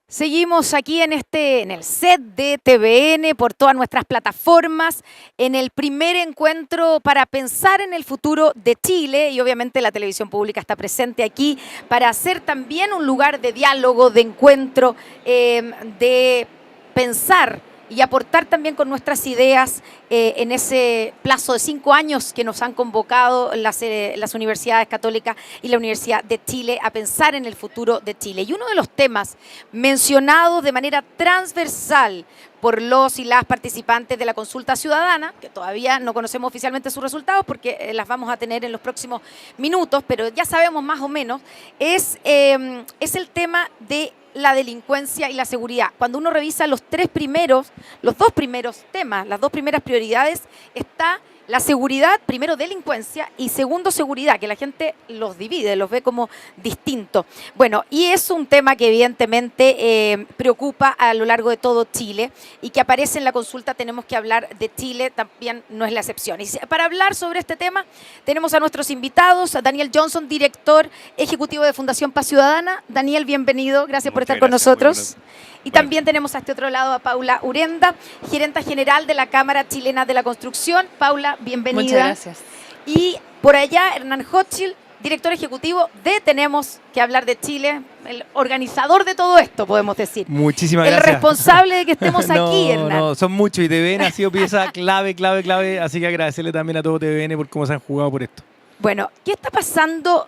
Seguimos aquí en el set de TVN por todas nuestras plataformas, en el primer encuentro para pensar en el futuro de Chile y obviamente la televisión pública está presente aquí para hacer también un lugar de diálogo, de encuentro, de pensar y aportar también con nuestras ideas en ese plazo de 5 años que nos han convocado las universidades católicas y la Universidad de Chile a pensar en el futuro de Chile. Y uno de los temas mencionados de manera transversal por los y las participantes de la consulta ciudadana, que todavía no conocemos oficialmente sus resultados porque las vamos a tener en los próximos minutos, pero ya sabemos más o menos, es el tema de la delincuencia y la seguridad. Cuando uno revisa los dos primeros temas, las dos primeras prioridades, está la seguridad, primero delincuencia y segundo seguridad, que la gente los divide, los ve como distintos. Bueno, y es un tema que evidentemente preocupa a lo largo de todo Chile y que aparece en la consulta. Tenemos que hablar de Chile, también no es la excepción. Y para hablar sobre este tema tenemos a nuestros invitados, a Daniel Johnson, director ejecutivo de Fundación Paz Ciudadana. Daniel, bienvenido, gracias por estar con nosotros. Y también tenemos a este otro lado a Paula Urenda, gerenta general de la Cámara Chilena de la Construcción. Paula, bienvenida. Muchas gracias. Y por allá, Hernán Hochschild, director ejecutivo de Tenemos que hablar de Chile, el organizador de todo esto, podemos decir. Muchísimas gracias. El responsable de que estemos no, aquí, Hernán. No, son muchos y TVN ha sido pieza clave, así que agradecerle también a todo TVN por cómo se han jugado por esto. Bueno, ¿qué está pasando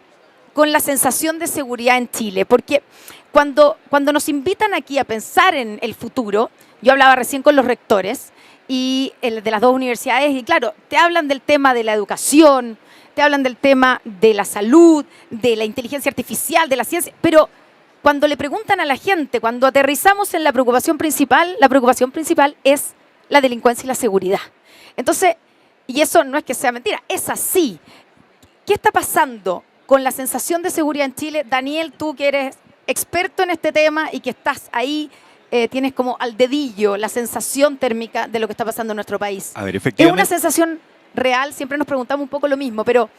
con la sensación de seguridad en Chile? Porque cuando nos invitan aquí a pensar en el futuro, yo hablaba recién con los rectores y de las dos universidades, y claro, te hablan del tema de la educación, te hablan del tema de la salud, de la inteligencia artificial, de la ciencia, pero cuando le preguntan a la gente, cuando aterrizamos en la preocupación principal es la delincuencia y la seguridad. Entonces, y eso no es que sea mentira, es así. ¿Qué está pasando con la sensación de seguridad en Chile? Daniel, tú que eres experto en este tema y que estás ahí, tienes como al dedillo la sensación térmica de lo que está pasando en nuestro país. A ver, efectivamente. ¿Es una sensación real? Siempre nos preguntamos un poco lo mismo, pero...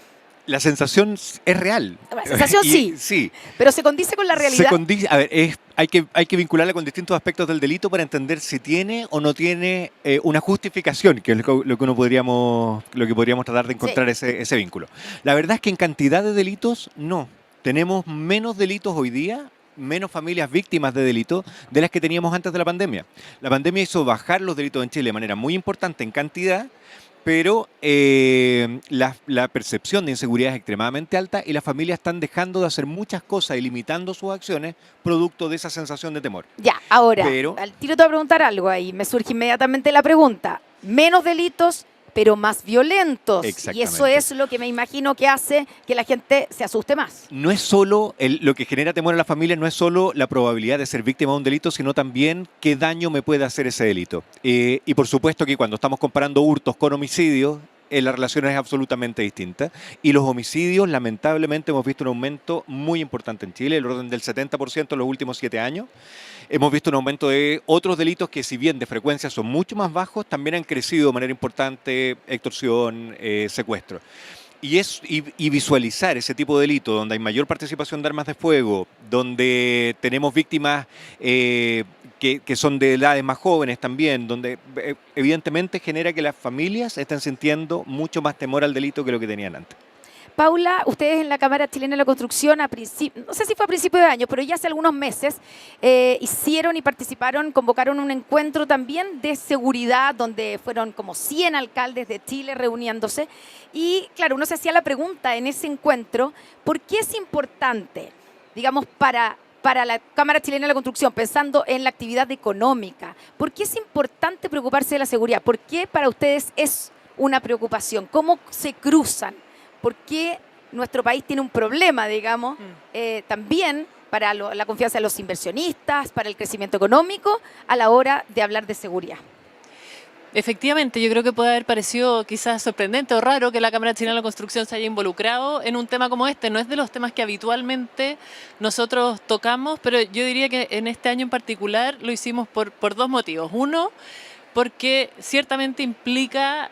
La sensación es real. La sensación sí. Sí. Pero ¿se condice con la realidad? Se condice, a ver, hay que vincularla con distintos aspectos del delito para entender si tiene o no tiene una justificación, que es lo que podríamos tratar de encontrar ese vínculo. La verdad es que en cantidad de delitos, no. Tenemos menos delitos hoy día, menos familias víctimas de delito de las que teníamos antes de la pandemia. La pandemia hizo bajar los delitos en Chile de manera muy importante en cantidad, pero la percepción de inseguridad es extremadamente alta y las familias están dejando de hacer muchas cosas y limitando sus acciones producto de esa sensación de temor. Ya, ahora, al tiro te voy a preguntar algo ahí, me surge inmediatamente la pregunta. Menos delitos, pero más violentos. Y eso es lo que me imagino que hace que la gente se asuste más. No es solo lo que genera temor en la familia, no es solo la probabilidad de ser víctima de un delito, sino también qué daño me puede hacer ese delito. Y por supuesto que cuando estamos comparando hurtos con homicidios, la relación es absolutamente distinta. Y los homicidios, lamentablemente, hemos visto un aumento muy importante en Chile, el orden del 70% en los últimos 7 años. Hemos visto un aumento de otros delitos que, si bien de frecuencia son mucho más bajos, también han crecido de manera importante: extorsión, secuestro. Y visualizar ese tipo de delito, donde hay mayor participación de armas de fuego, donde tenemos víctimas que son de edades más jóvenes también, donde evidentemente genera que las familias estén sintiendo mucho más temor al delito que lo que tenían antes. Paula, ustedes en la Cámara Chilena de la Construcción, no sé si fue a principios de año, pero ya hace algunos meses hicieron y participaron, convocaron un encuentro también de seguridad, donde fueron como 100 alcaldes de Chile reuniéndose. Y claro, uno se hacía la pregunta en ese encuentro, ¿por qué es importante, digamos, para la Cámara Chilena de la Construcción, pensando en la actividad económica, por qué es importante preocuparse de la seguridad? ¿Por qué para ustedes es una preocupación? ¿Cómo se cruzan? ¿Por qué nuestro país tiene un problema, digamos, también para la confianza de los inversionistas, para el crecimiento económico, a la hora de hablar de seguridad? Efectivamente, yo creo que puede haber parecido quizás sorprendente o raro que la Cámara Chilena de la Construcción se haya involucrado en un tema como este. No es de los temas que habitualmente nosotros tocamos, pero yo diría que en este año en particular lo hicimos por dos motivos. Uno, porque ciertamente implica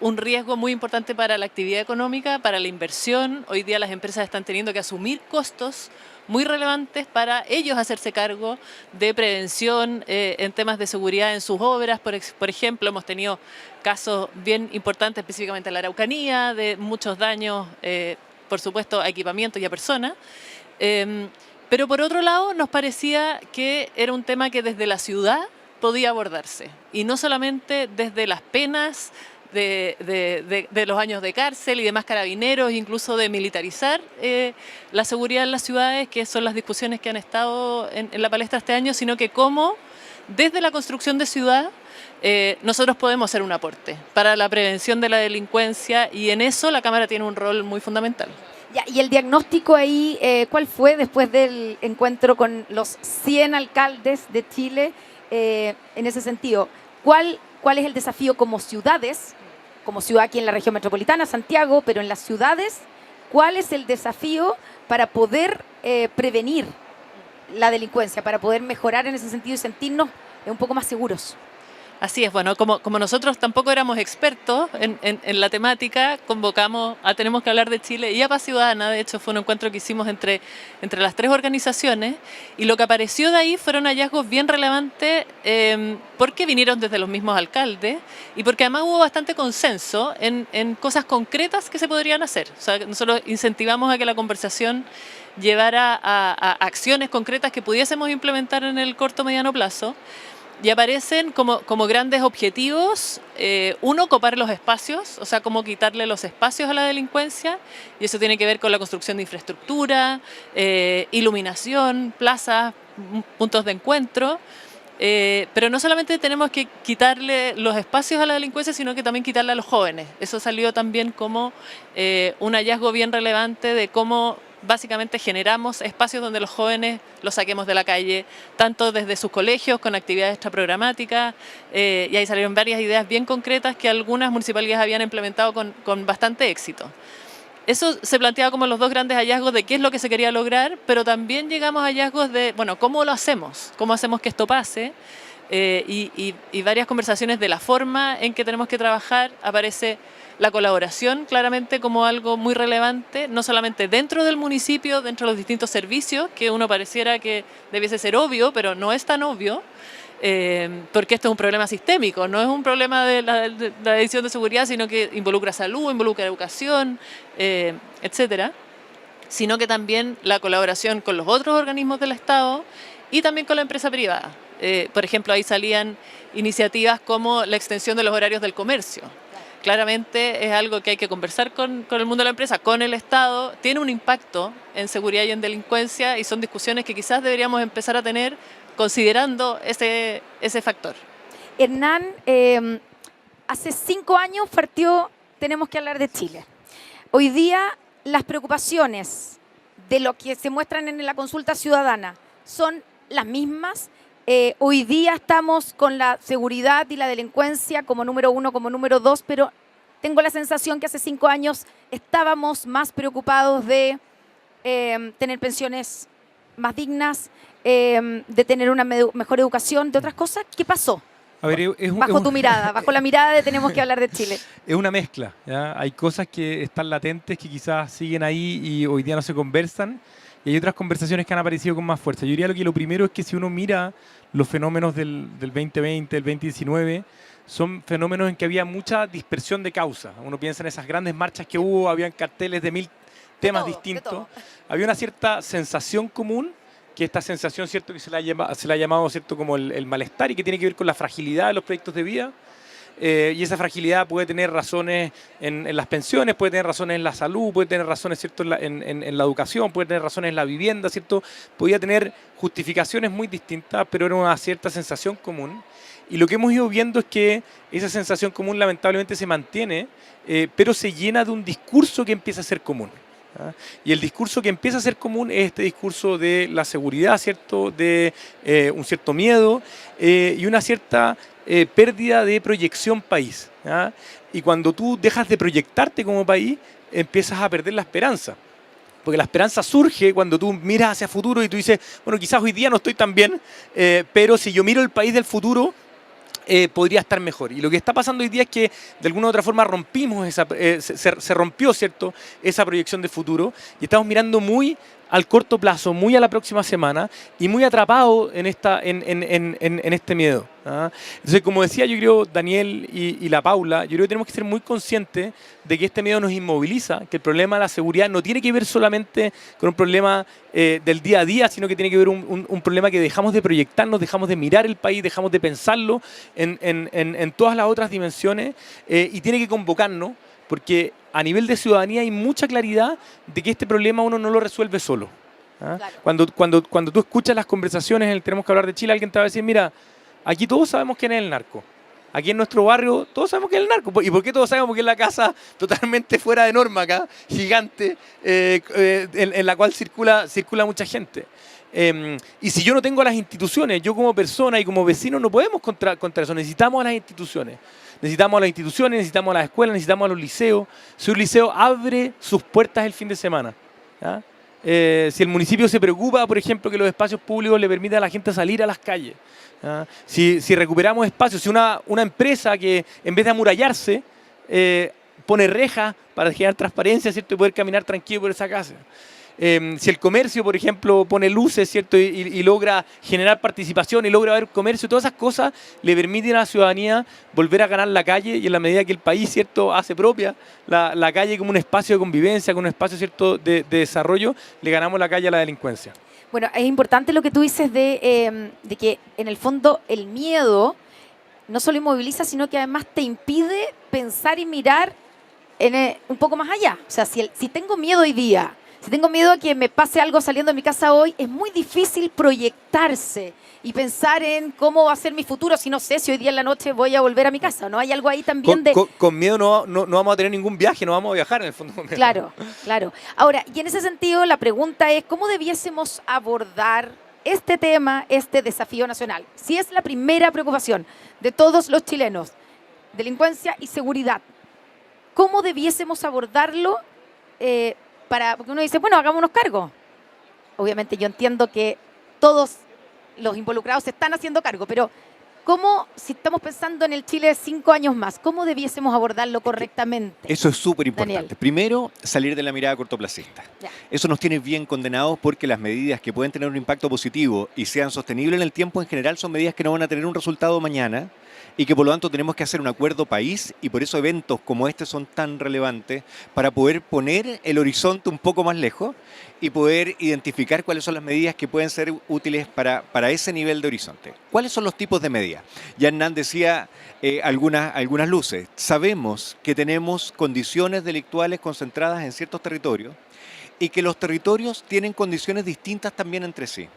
un riesgo muy importante para la actividad económica, para la inversión. Hoy día las empresas están teniendo que asumir costos muy relevantes para ellos hacerse cargo de prevención en temas de seguridad en sus obras. Por ejemplo, hemos tenido casos bien importantes, específicamente en la Araucanía, de muchos daños, por supuesto, a equipamiento y a personas. Pero por otro lado, nos parecía que era un tema que desde la ciudad podía abordarse, y no solamente desde las penas de los años de cárcel y demás carabineros, incluso de militarizar la seguridad en las ciudades, que son las discusiones que han estado en la palestra este año, sino que cómo desde la construcción de ciudad nosotros podemos hacer un aporte para la prevención de la delincuencia, y en eso la Cámara tiene un rol muy fundamental. Ya, y el diagnóstico ahí, ¿cuál fue después del encuentro con los 100 alcaldes de Chile en ese sentido? ¿Cuál es el desafío como ciudades, como ciudad aquí en la región metropolitana, Santiago, pero en las ciudades, cuál es el desafío para poder prevenir la delincuencia, para poder mejorar en ese sentido y sentirnos un poco más seguros? Así es, bueno, como nosotros tampoco éramos expertos en la temática, convocamos a Tenemos que hablar de Chile y a Paz Ciudadana. De hecho, fue un encuentro que hicimos entre las tres organizaciones, y lo que apareció de ahí fueron hallazgos bien relevantes porque vinieron desde los mismos alcaldes y porque además hubo bastante consenso en cosas concretas que se podrían hacer. O sea, nosotros incentivamos a que la conversación llevara a acciones concretas que pudiésemos implementar en el corto o mediano plazo. Y aparecen como grandes objetivos, uno, copar los espacios, o sea, cómo quitarle los espacios a la delincuencia, y eso tiene que ver con la construcción de infraestructura, iluminación, plazas, puntos de encuentro, pero no solamente tenemos que quitarle los espacios a la delincuencia, sino que también quitarle a los jóvenes. Eso salió también como un hallazgo bien relevante de cómo básicamente generamos espacios donde los jóvenes los saquemos de la calle, tanto desde sus colegios con actividades extraprogramáticas, y ahí salieron varias ideas bien concretas que algunas municipalidades habían implementado con bastante éxito. Eso se planteaba como los dos grandes hallazgos de qué es lo que se quería lograr, pero también llegamos a hallazgos de, bueno, ¿cómo lo hacemos? ¿Cómo hacemos que esto pase? Y varias conversaciones de la forma en que tenemos que trabajar. Aparece la colaboración claramente como algo muy relevante, no solamente dentro del municipio, dentro de los distintos servicios, que uno pareciera que debiese ser obvio, pero no es tan obvio, porque esto es un problema sistémico, no es un problema de la Dirección de Seguridad, sino que involucra salud, involucra educación, etcétera, sino que también la colaboración con los otros organismos del Estado y también con la empresa privada. Por ejemplo, ahí salían iniciativas como la extensión de los horarios del comercio. Claramente es algo que hay que conversar con el mundo de la empresa, con el Estado. Tiene un impacto en seguridad y en delincuencia, y son discusiones que quizás deberíamos empezar a tener considerando ese factor. Hernán, hace 5 años partió Tenemos que hablar de Chile. Hoy día las preocupaciones de lo que se muestran en la consulta ciudadana son las mismas. Hoy día estamos con la seguridad y la delincuencia como número 1, como número 2, pero tengo la sensación que hace 5 años estábamos más preocupados de tener pensiones más dignas, de tener una mejor educación, de otras cosas. ¿Qué pasó? A ver, bajo tu mirada, bajo la mirada de Tenemos que hablar de Chile. Es una mezcla, ¿ya? Hay cosas que están latentes, que quizás siguen ahí y hoy día no se conversan, y hay otras conversaciones que han aparecido con más fuerza. Yo diría que lo primero es que si uno mira los fenómenos del 2020, del 2019, son fenómenos en que había mucha dispersión de causa. Uno piensa en esas grandes marchas que hubo, habían carteles de 1000 temas distintos. Había una cierta sensación común, que esta sensación, ¿cierto?, que se la ha llamado, ¿cierto?, como el malestar, y que tiene que ver con la fragilidad de los proyectos de vida. Y esa fragilidad puede tener razones en las pensiones, puede tener razones en la salud, puede tener razones, ¿cierto?, en la educación, puede tener razones en la vivienda, ¿cierto? Podía tener justificaciones muy distintas, pero era una cierta sensación común. Y lo que hemos ido viendo es que esa sensación común lamentablemente se mantiene, pero se llena de un discurso que empieza a ser común. ¿Ah? Y el discurso que empieza a ser común es este discurso de la seguridad, ¿cierto?, de un cierto miedo y una cierta pérdida de proyección país. ¿Ah? Y cuando tú dejas de proyectarte como país, empiezas a perder la esperanza. Porque la esperanza surge cuando tú miras hacia el futuro y tú dices, bueno, quizás hoy día no estoy tan bien, pero si yo miro el país del futuro, podría estar mejor. Y lo que está pasando hoy día es que de alguna u otra forma rompimos se rompió, ¿cierto?, esa proyección de futuro y estamos mirando muy al corto plazo, muy a la próxima semana y muy atrapados en este miedo. ¿Ah? Entonces, como decía yo creo Daniel y la Paula, yo creo que tenemos que ser muy conscientes de que este miedo nos inmoviliza, que el problema de la seguridad no tiene que ver solamente con un problema del día a día, sino que tiene que ver un problema que dejamos de proyectarnos, dejamos de mirar el país, dejamos de pensarlo en todas las otras dimensiones y tiene que convocarnos, porque a nivel de ciudadanía hay mucha claridad de que este problema uno no lo resuelve solo. ¿Ah? Claro. Cuando tú escuchas las conversaciones en el Tenemos que hablar de Chile, alguien te va a decir, mira, aquí todos sabemos quién es el narco. Aquí en nuestro barrio todos sabemos quién es el narco. ¿Y por qué todos sabemos? Porque es la casa totalmente fuera de norma acá, gigante, en la cual circula mucha gente. Y si yo no tengo las instituciones, yo como persona y como vecino no podemos contra eso. Necesitamos a las instituciones. Necesitamos a las instituciones, necesitamos a las escuelas, necesitamos a los liceos. Si un liceo abre sus puertas el fin de semana, ¿ya? Si el municipio se preocupa, por ejemplo, que los espacios públicos le permitan a la gente salir a las calles. ¿Ya? Si recuperamos espacios, si una empresa que en vez de amurallarse pone rejas para generar transparencia, ¿cierto?, y poder caminar tranquilo por esa casa. Si el comercio, por ejemplo, pone luces, ¿cierto?, y logra generar participación y logra ver comercio, todas esas cosas le permiten a la ciudadanía volver a ganar la calle y en la medida que el país, ¿cierto?, hace propia la calle como un espacio de convivencia, como un espacio, ¿cierto?, de desarrollo, le ganamos la calle a la delincuencia. Bueno, es importante lo que tú dices de que en el fondo el miedo no solo inmoviliza, sino que además te impide pensar y mirar un poco más allá. O sea, si tengo miedo hoy día, si tengo miedo a que me pase algo saliendo de mi casa hoy, es muy difícil proyectarse y pensar en cómo va a ser mi futuro si no sé si hoy día en la noche voy a volver a mi casa, ¿no? Hay algo ahí también Con miedo no vamos a tener ningún viaje, no vamos a viajar en el fondo. Claro, claro. Ahora, y en ese sentido la pregunta es, ¿cómo debiésemos abordar este tema, este desafío nacional? Si es la primera preocupación de todos los chilenos, delincuencia y seguridad, ¿cómo debiésemos abordarlo? Porque uno dice, bueno, hagámonos cargo. Obviamente yo entiendo que todos los involucrados se están haciendo cargo, pero ¿cómo, si estamos pensando en el Chile de 5 años más, cómo debiésemos abordarlo correctamente? Eso es súper importante. Daniel. Primero, salir de la mirada cortoplacista. Ya. Eso nos tiene bien condenados porque las medidas que pueden tener un impacto positivo y sean sostenibles en el tiempo en general son medidas que no van a tener un resultado mañana y que por lo tanto tenemos que hacer un acuerdo país y por eso eventos como este son tan relevantes para poder poner el horizonte un poco más lejos y poder identificar cuáles son las medidas que pueden ser útiles para ese nivel de horizonte. ¿Cuáles son los tipos de medidas? Ya Hernán decía algunas luces. Sabemos que tenemos condiciones delictuales concentradas en ciertos territorios y que los territorios tienen condiciones distintas también entre sí.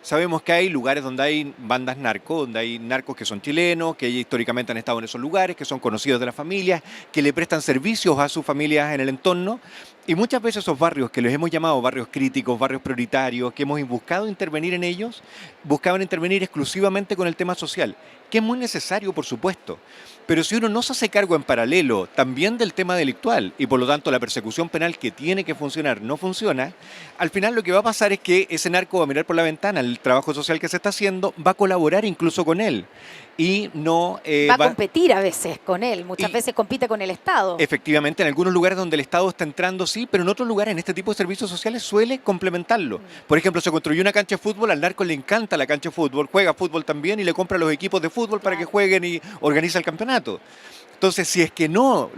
Sabemos que hay lugares donde hay bandas narcos, donde hay narcos que son chilenos, que históricamente han estado en esos lugares, que son conocidos de las familias, que le prestan servicios a sus familias en el entorno. Y muchas veces esos barrios que los hemos llamado barrios críticos, barrios prioritarios, que hemos buscado intervenir en ellos, buscaban intervenir exclusivamente con el tema social, que es muy necesario, por supuesto. Pero si uno no se hace cargo en paralelo también del tema delictual y por lo tanto la persecución penal que tiene que funcionar no funciona, al final lo que va a pasar es que ese narco va a mirar por la ventana el trabajo social que se está haciendo, va a colaborar incluso con él y no va a competir a veces con él, muchas veces compite con el Estado. Efectivamente, en algunos lugares donde el Estado está entrando sí, pero en otros lugares en este tipo de servicios sociales suele complementarlo. Por ejemplo, se construyó una cancha de fútbol, al narco le encanta la cancha de fútbol, juega fútbol también y le compra los equipos de fútbol para que jueguen y organiza el campeonato. Entonces, si es que no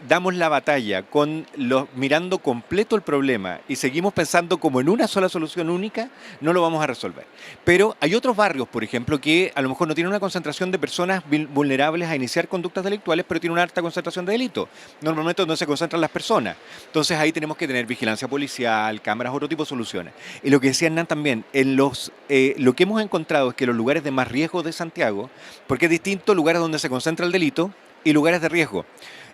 damos la batalla mirando completo el problema y seguimos pensando como en una sola solución única, no lo vamos a resolver. Pero hay otros barrios, por ejemplo, que a lo mejor no tienen una concentración de personas vulnerables a iniciar conductas delictuales, pero tienen una alta concentración de delitos. Normalmente donde se concentran las personas. Entonces ahí tenemos que tener vigilancia policial, cámaras, otro tipo de soluciones. Y lo que decía Hernán también, lo que hemos encontrado es que los lugares de más riesgo de Santiago, porque es distinto lugares donde se concentra el delito, y lugares de riesgo.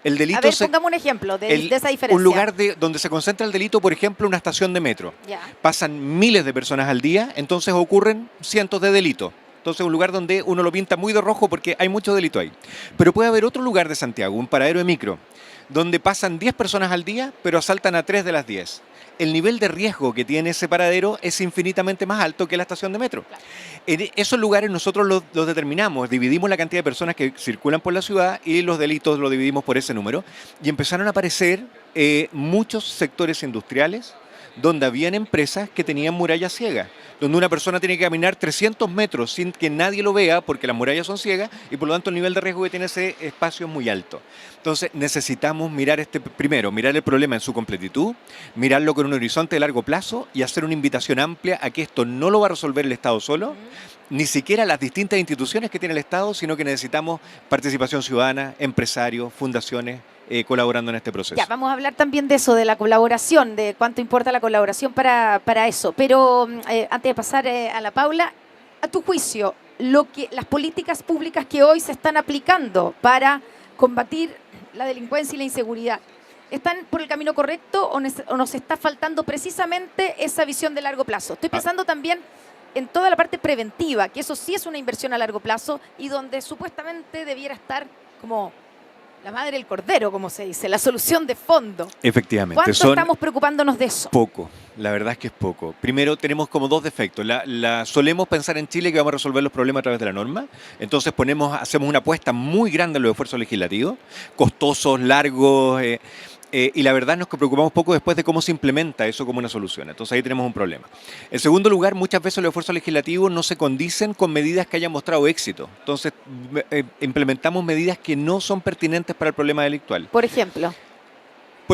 El delito a ver, pongamos un ejemplo de esa diferencia. Un lugar donde se concentra el delito, por ejemplo, una estación de metro. Ya. Pasan miles de personas al día, entonces ocurren cientos de delitos. Entonces un lugar donde uno lo pinta muy de rojo porque hay mucho delito ahí. Pero puede haber otro lugar de Santiago, un paradero de micro, donde pasan 10 personas al día, pero asaltan a 3 de las 10. El nivel de riesgo que tiene ese paradero es infinitamente más alto que la estación de metro. En esos lugares nosotros los determinamos, dividimos la cantidad de personas que circulan por la ciudad y los delitos los dividimos por ese número. Y empezaron a aparecer muchos sectores industriales donde habían empresas que tenían murallas ciegas, donde una persona tiene que caminar 300 metros sin que nadie lo vea porque las murallas son ciegas y por lo tanto el nivel de riesgo que tiene ese espacio es muy alto. Entonces necesitamos mirar primero, mirar el problema en su completitud, mirarlo con un horizonte de largo plazo y hacer una invitación amplia a que esto no lo va a resolver el Estado solo, ni siquiera las distintas instituciones que tiene el Estado, sino que necesitamos participación ciudadana, empresarios, fundaciones, colaborando en este proceso. Ya, vamos a hablar también de eso, de la colaboración, de cuánto importa la colaboración para eso. Pero antes de pasar a la Paula, a tu juicio, las políticas públicas que hoy se están aplicando para combatir la delincuencia y la inseguridad, ¿están por el camino correcto o nos está faltando precisamente esa visión de largo plazo? Estoy pensando también en toda la parte preventiva, que eso sí es una inversión a largo plazo y donde supuestamente debiera estar como la madre del cordero, como se dice, la solución de fondo. Efectivamente. ¿Cuánto estamos preocupándonos de eso? Poco, la verdad es que es poco. Primero tenemos como dos defectos. Solemos pensar en Chile que vamos a resolver los problemas a través de la norma. Entonces hacemos una apuesta muy grande en los esfuerzos legislativos, costosos, largos, y la verdad nos preocupamos poco después de cómo se implementa eso como una solución. Entonces ahí tenemos un problema. En segundo lugar, muchas veces los esfuerzos legislativos no se condicen con medidas que hayan mostrado éxito. Entonces implementamos medidas que no son pertinentes para el problema delictual. Por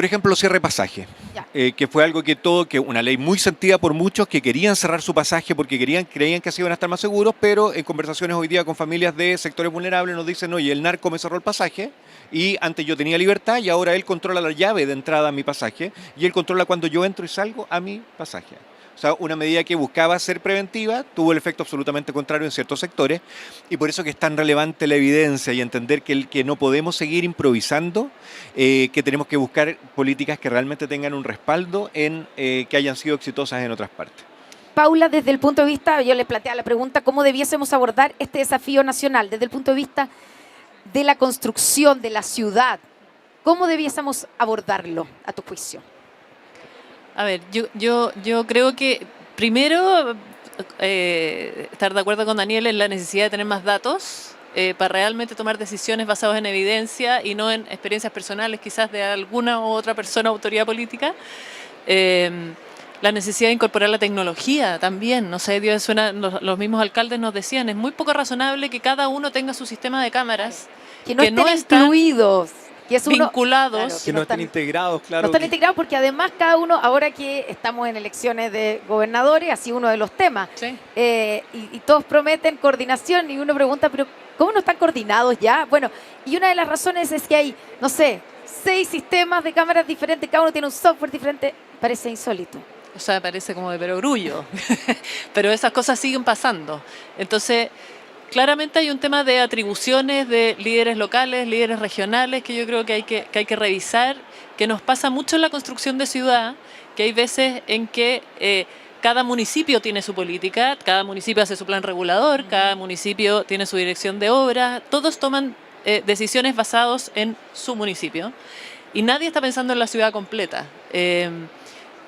ejemplo, cierre de pasaje, que fue algo que una ley muy sentida por muchos que querían cerrar su pasaje porque creían que así iban a estar más seguros, pero en conversaciones hoy día con familias de sectores vulnerables nos dicen, oye, el narco me cerró el pasaje y antes yo tenía libertad y ahora él controla la llave de entrada a mi pasaje y él controla cuando yo entro y salgo a mi pasaje. O sea, una medida que buscaba ser preventiva tuvo el efecto absolutamente contrario en ciertos sectores y por eso que es tan relevante la evidencia y entender que no podemos seguir improvisando, que tenemos que buscar políticas que realmente tengan un respaldo que hayan sido exitosas en otras partes. Paula, desde el punto de vista, yo le planteaba la pregunta, ¿cómo debiésemos abordar este desafío nacional? Desde el punto de vista de la construcción de la ciudad, ¿cómo debiésemos abordarlo, a tu juicio? A ver, yo creo que primero estar de acuerdo con Daniel en la necesidad de tener más datos para realmente tomar decisiones basadas en evidencia y no en experiencias personales quizás de alguna u otra persona o autoridad política. La necesidad de incorporar la tecnología también, no sé, los mismos alcaldes nos decían, es muy poco razonable que cada uno tenga su sistema de cámaras que no estén incluidos. Que es vinculados. Claro, que no están integrados, claro. No están integrados porque además cada uno, ahora que estamos en elecciones de gobernadores, así uno de los temas, Sí. Y todos prometen coordinación y uno pregunta, pero ¿cómo no están coordinados ya? Bueno, y una de las razones es que hay, no sé, 6 sistemas de cámaras diferentes, cada uno tiene un software diferente, parece insólito. O sea, parece como de perogrullo, pero esas cosas siguen pasando. Entonces, claramente hay un tema de atribuciones de líderes locales, líderes regionales, que yo creo que hay que revisar, que nos pasa mucho en la construcción de ciudad, que hay veces en que cada municipio tiene su política, cada municipio hace su plan regulador, cada municipio tiene su dirección de obra, todos toman decisiones basadas en su municipio y nadie está pensando en la ciudad completa.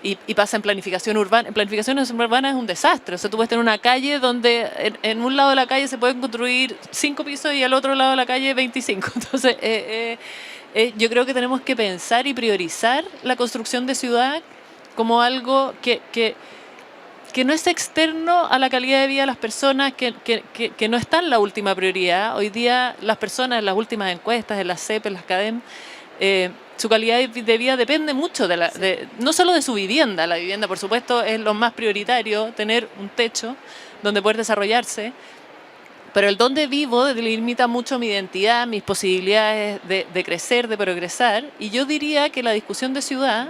Y pasa en planificación urbana. En planificación urbana es un desastre. O sea, tú puedes tener una calle donde en un lado de la calle se pueden construir 5 pisos y al otro lado de la calle 25. Entonces, yo creo que tenemos que pensar y priorizar la construcción de ciudad como algo que no es externo a la calidad de vida de las personas, que no está en la última prioridad. Hoy día las personas en las últimas encuestas, en las CEP, en las CADEM, su calidad de vida depende mucho no solo de su vivienda. La vivienda, por supuesto, es lo más prioritario, tener un techo donde poder desarrollarse, pero el dónde vivo delimita mucho mi identidad, mis posibilidades de crecer, de progresar, y yo diría que la discusión de ciudad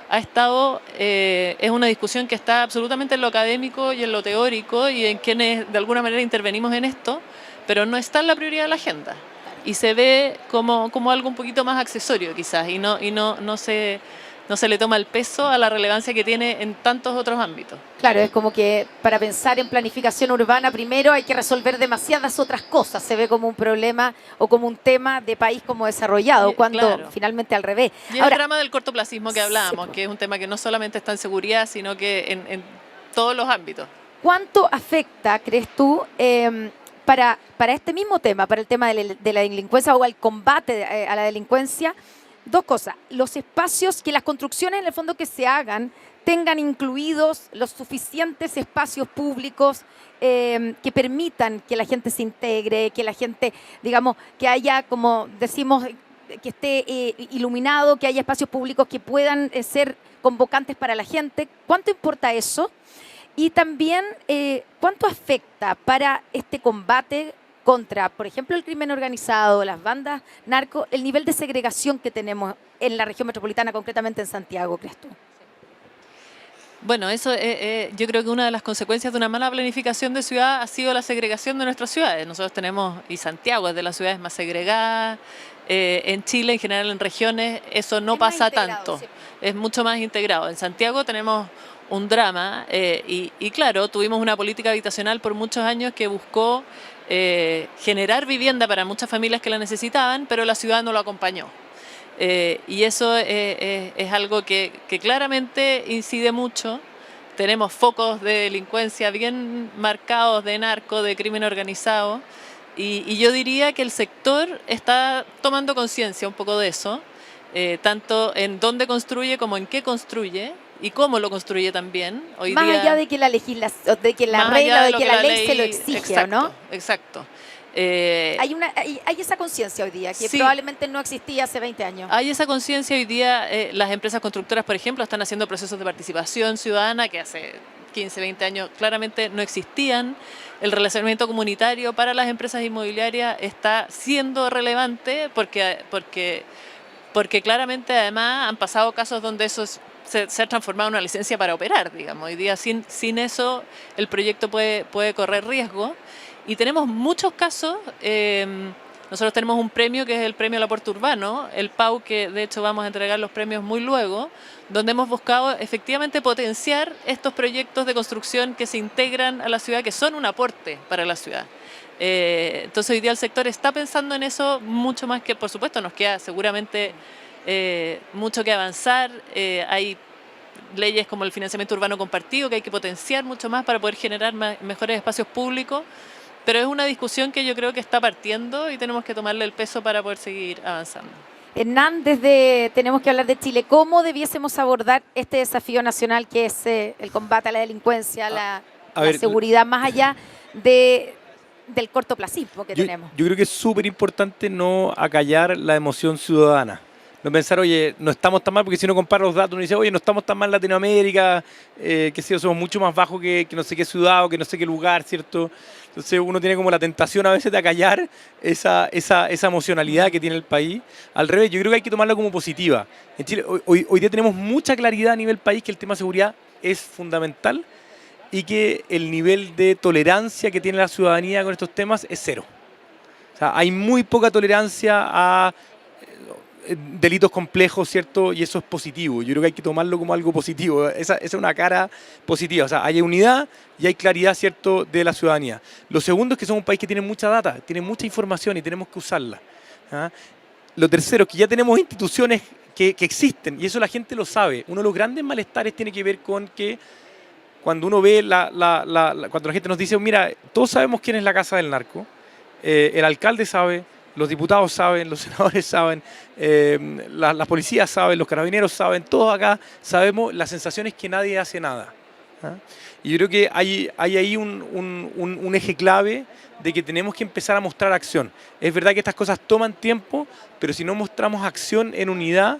es una discusión que está absolutamente en lo académico y en lo teórico y en quienes de alguna manera intervenimos en esto, pero no está en la prioridad de la agenda. Y se ve como algo un poquito más accesorio quizás y no se no se le toma el peso a la relevancia que tiene en tantos otros ámbitos. Claro, es como que para pensar en planificación urbana primero hay que resolver demasiadas otras cosas. Se ve como un problema o como un tema de país como desarrollado, cuando Claro. finalmente al revés. Y el drama del cortoplacismo que hablábamos, que es un tema que no solamente está en seguridad, sino que en todos los ámbitos. ¿Cuánto afecta, crees tú, para este mismo tema, para el tema de la delincuencia o al combate a la delincuencia? Dos cosas, los espacios, que las construcciones en el fondo que se hagan tengan incluidos los suficientes espacios públicos que permitan que la gente se integre, que la gente, digamos, que haya, como decimos, que esté iluminado, que haya espacios públicos que puedan ser convocantes para la gente. ¿Cuánto importa eso? Y también, ¿cuánto afecta para este combate contra, por ejemplo, el crimen organizado, las bandas narco, el nivel de segregación que tenemos en la región metropolitana, concretamente en Santiago, crees tú? Bueno, eso yo creo que una de las consecuencias de una mala planificación de ciudad ha sido la segregación de nuestras ciudades. Nosotros tenemos, y Santiago es de las ciudades más segregadas, en Chile, en general en regiones, eso no pasa tanto. Sí. Es mucho más integrado. En Santiago tenemos un drama y claro, tuvimos una política habitacional por muchos años que buscó generar vivienda para muchas familias que la necesitaban, pero la ciudad no lo acompañó. Y eso es algo que claramente incide mucho. Tenemos focos de delincuencia bien marcados, de narco, de crimen organizado, y yo diría que el sector está tomando conciencia un poco de eso, tanto en dónde construye como en qué construye, y cómo lo construye también. Hoy Más día, allá de que la legislación, de que la más regla, allá de lo que la ley se lo exacto, exige, ¿o no? Exacto. Hay esa conciencia hoy día, que Sí. probablemente no existía hace 20 años. Hay esa conciencia hoy día. Las empresas constructoras, por ejemplo, están haciendo procesos de participación ciudadana que hace 15, 20 años claramente no existían. El relacionamiento comunitario para las empresas inmobiliarias está siendo relevante porque claramente además han pasado casos donde eso se ha transformado en una licencia para operar, digamos. Hoy día sin eso el proyecto puede correr riesgo. Y tenemos muchos casos. Nosotros tenemos un premio que es el premio al aporte urbano, el PAU, que de hecho vamos a entregar los premios muy luego, donde hemos buscado efectivamente potenciar estos proyectos de construcción que se integran a la ciudad, que son un aporte para la ciudad. Entonces hoy día el sector está pensando en eso mucho más, que por supuesto nos queda seguramente mucho que avanzar. Hay leyes como el financiamiento urbano compartido que hay que potenciar mucho más para poder generar mejores espacios públicos. Pero es una discusión que yo creo que está partiendo y tenemos que tomarle el peso para poder seguir avanzando. Hernán, desde Tenemos que hablar de Chile, ¿cómo debiésemos abordar este desafío nacional que es el combate a la delincuencia, la seguridad, más allá del cortoplacismo que tenemos? Yo creo que es súper importante no acallar la emoción ciudadana. No pensar, oye, no estamos tan mal, porque si uno compara los datos, uno dice, oye, no estamos tan mal en Latinoamérica, que si somos mucho más bajos que no sé qué ciudad o que no sé qué lugar, ¿cierto? Entonces uno tiene como la tentación a veces de acallar esa emocionalidad que tiene el país. Al revés, yo creo que hay que tomarla como positiva. En Chile hoy día tenemos mucha claridad a nivel país que el tema de seguridad es fundamental y que el nivel de tolerancia que tiene la ciudadanía con estos temas es cero. O sea, hay muy poca tolerancia a delitos complejos, ¿cierto? Y eso es positivo. Yo creo que hay que tomarlo como algo positivo. Esa es una cara positiva. O sea, hay unidad y hay claridad, ¿cierto?, de la ciudadanía. Lo segundo es que somos un país que tiene mucha data, tiene mucha información y tenemos que usarla. ¿Ah? Lo tercero es que ya tenemos instituciones que existen y eso la gente lo sabe. Uno de los grandes malestares tiene que ver con que cuando uno ve, cuando la gente nos dice, mira, todos sabemos quién es la casa del narco, el alcalde sabe, los diputados saben, los senadores saben, las policías saben, los carabineros saben, todos acá sabemos, la sensación es que nadie hace nada. ¿Ah? Y yo creo que hay ahí un eje clave de que tenemos que empezar a mostrar acción. Es verdad que estas cosas toman tiempo, pero si no mostramos acción en unidad,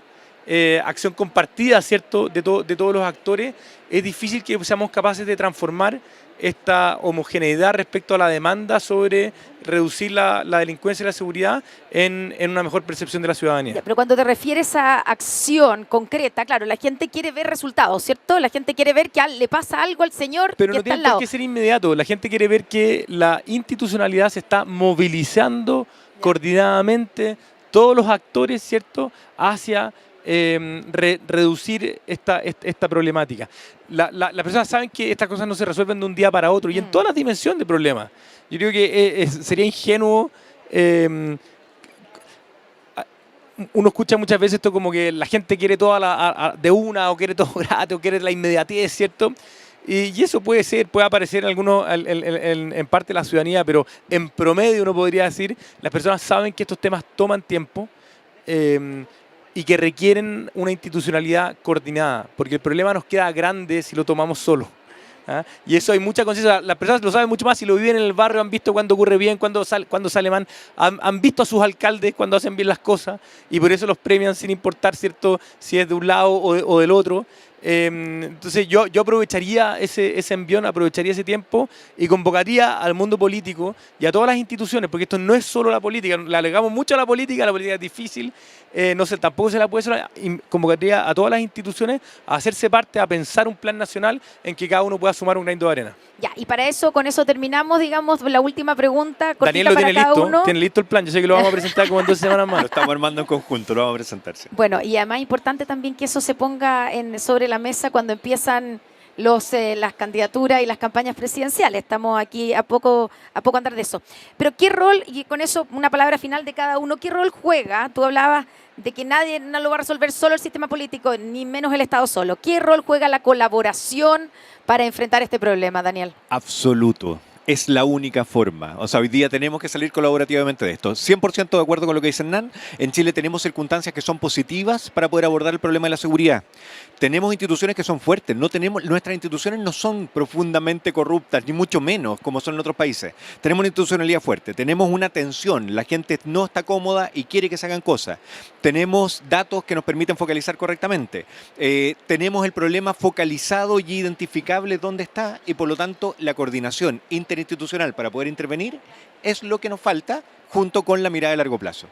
acción compartida, ¿cierto?, de todos los actores, es difícil que seamos capaces de transformar esta homogeneidad respecto a la demanda sobre reducir la delincuencia y la seguridad en una mejor percepción de la ciudadanía. Ya, pero cuando te refieres a acción concreta, claro, la gente quiere ver resultados, ¿cierto? La gente quiere ver que le pasa algo al señor pero que no está al tiene por lado. qué ser inmediato. La gente quiere ver que la institucionalidad se está movilizando coordinadamente, todos los actores, ¿cierto?, hacia reducir esta problemática. Las personas saben que estas cosas no se resuelven de un día para otro y en todas las dimensiones de problemas. Yo creo que sería ingenuo. Uno escucha muchas veces esto como que la gente quiere todo de una, o quiere todo gratis, o quiere la inmediatez, ¿cierto? Y eso puede aparecer en parte de la ciudadanía, pero en promedio uno podría decir, las personas saben que estos temas toman tiempo y que requieren una institucionalidad coordinada, porque el problema nos queda grande si lo tomamos solo. ¿Ah? Y eso hay mucha conciencia. Las personas lo saben mucho más si lo viven en el barrio, han visto cuando ocurre bien, cuando sale mal, han visto a sus alcaldes cuando hacen bien las cosas y por eso los premian sin importar, ¿cierto?, si es de un lado o del otro. Entonces yo aprovecharía ese envión, aprovecharía ese tiempo y convocaría al mundo político y a todas las instituciones, porque esto no es solo la política, le alegamos mucho a la política es difícil, no sé, tampoco se la puede hacer, convocaría a todas las instituciones a hacerse parte, a pensar un plan nacional en que cada uno pueda sumar un granito de arena. Ya, y con eso terminamos, digamos, la última pregunta. Daniel lo tiene listo, tiene listo el plan, yo sé que lo vamos a presentar como en 2 semanas más. Lo estamos armando en conjunto, lo vamos a presentar. Sí. Bueno, y además importante también que eso se ponga sobre la mesa cuando empiezan las candidaturas y las campañas presidenciales. Estamos aquí a poco andar de eso. Pero ¿qué rol, y con eso una palabra final de cada uno, qué rol juega? Tú hablabas de que nadie no lo va a resolver solo el sistema político, ni menos el Estado solo. ¿Qué rol juega la colaboración para enfrentar este problema, Daniel? Absoluto. Es la única forma. O sea, hoy día tenemos que salir colaborativamente de esto. 100% de acuerdo con lo que dice Hernán. En Chile tenemos circunstancias que son positivas para poder abordar el problema de la seguridad. Tenemos instituciones que son fuertes. Nuestras instituciones no son profundamente corruptas, ni mucho menos como son en otros países. Tenemos una institucionalidad fuerte. Tenemos una tensión. La gente no está cómoda y quiere que se hagan cosas. Tenemos datos que nos permiten focalizar correctamente. Tenemos el problema focalizado y identificable dónde está y por lo tanto la coordinación interinstitucional para poder intervenir es lo que nos falta junto con la mirada de largo plazo.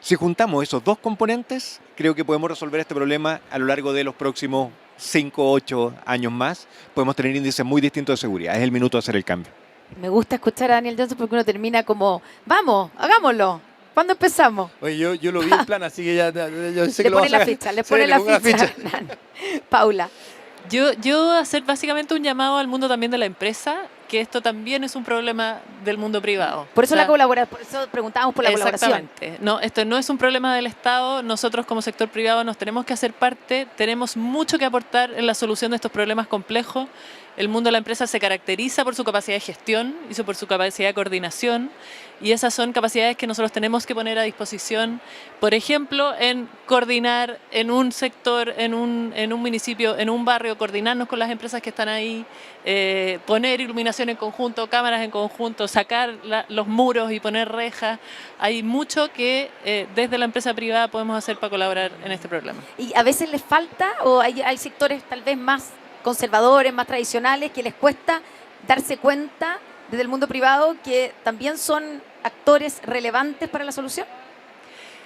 Si juntamos esos dos componentes, creo que podemos resolver este problema a lo largo de los próximos 5 o 8 años más. Podemos tener índices muy distintos de seguridad. Es el minuto de hacer el cambio. Me gusta escuchar a Daniel Johnson porque uno termina como, vamos, hagámoslo. ¿Cuándo empezamos? Oye, yo lo vi en plan, así que yo sé que le pone la ficha. Paula. Yo hacer básicamente un llamado al mundo también de la empresa, que esto también es un problema del mundo privado. Por eso por eso preguntábamos por la colaboración. Exactamente. No, esto no es un problema del Estado. Nosotros como sector privado nos tenemos que hacer parte, tenemos mucho que aportar en la solución de estos problemas complejos. El mundo de la empresa se caracteriza por su capacidad de gestión y por su capacidad de coordinación, y esas son capacidades que nosotros tenemos que poner a disposición, por ejemplo, en coordinar en un sector, en un municipio, en un barrio, coordinarnos con las empresas que están ahí, poner iluminación en conjunto, cámaras en conjunto, sacar los muros y poner rejas. Hay mucho que desde la empresa privada podemos hacer para colaborar en este problema. ¿Y a veces les falta o hay sectores tal vez más conservadores, más tradicionales, que les cuesta darse cuenta desde el mundo privado que también son actores relevantes para la solución?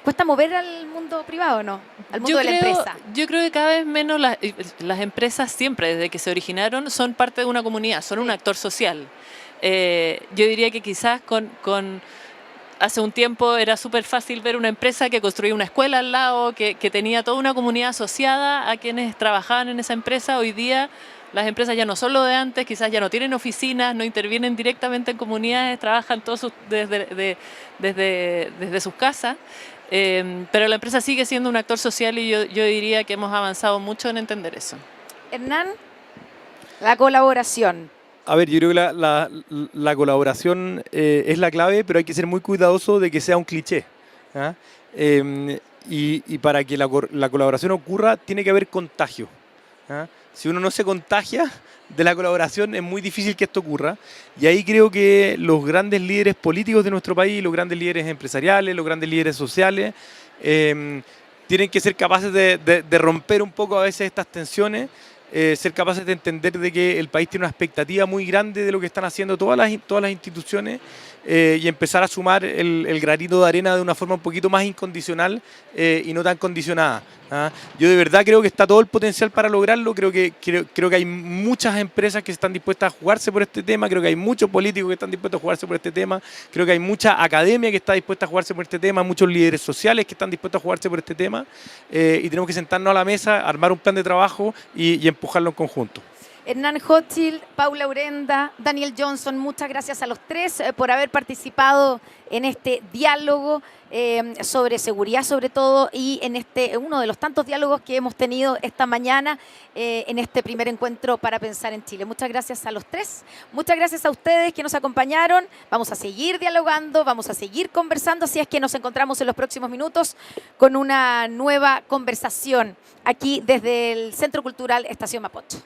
¿Cuesta mover al mundo privado, no? Al mundo de la empresa. Yo creo que cada vez menos las empresas siempre, desde que se originaron, son parte de una comunidad, son un actor social. Yo diría que quizás hace un tiempo era súper fácil ver una empresa que construía una escuela al lado, que tenía toda una comunidad asociada a quienes trabajaban en esa empresa. Hoy día las empresas ya no son lo de antes, quizás ya no tienen oficinas, no intervienen directamente en comunidades, trabajan todos desde sus casas. Pero la empresa sigue siendo un actor social y yo diría que hemos avanzado mucho en entender eso. Hernán, la colaboración. A ver, yo creo que la colaboración es la clave, pero hay que ser muy cuidadoso de que sea un cliché. ¿Ah? Y para que la colaboración ocurra, tiene que haber contagio. ¿Ah? Si uno no se contagia de la colaboración, es muy difícil que esto ocurra. Y ahí creo que los grandes líderes políticos de nuestro país, los grandes líderes empresariales, los grandes líderes sociales, tienen que ser capaces de romper un poco a veces estas tensiones, ser capaces de entender de que el país tiene una expectativa muy grande de lo que están haciendo todas las instituciones, y empezar a sumar el granito de arena de una forma un poquito más incondicional y no tan condicionada. ¿ah? Yo de verdad creo que está todo el potencial para lograrlo. Creo que hay muchas empresas que están dispuestas a jugarse por este tema. Creo que hay muchos políticos que están dispuestos a jugarse por este tema. Creo que hay mucha academia que está dispuesta a jugarse por este tema. Muchos líderes sociales que están dispuestos a jugarse por este tema. Y tenemos que sentarnos a la mesa, armar un plan de trabajo y empujarlo en conjunto. Hernán Hochschild, Paula Urenda, Daniel Johnson, muchas gracias a los tres por haber participado en este diálogo sobre seguridad sobre todo y en uno de los tantos diálogos que hemos tenido esta mañana en este primer encuentro para pensar en Chile. Muchas gracias a los tres, muchas gracias a ustedes que nos acompañaron. Vamos a seguir dialogando, vamos a seguir conversando, así es que nos encontramos en los próximos minutos con una nueva conversación aquí desde el Centro Cultural Estación Mapocho.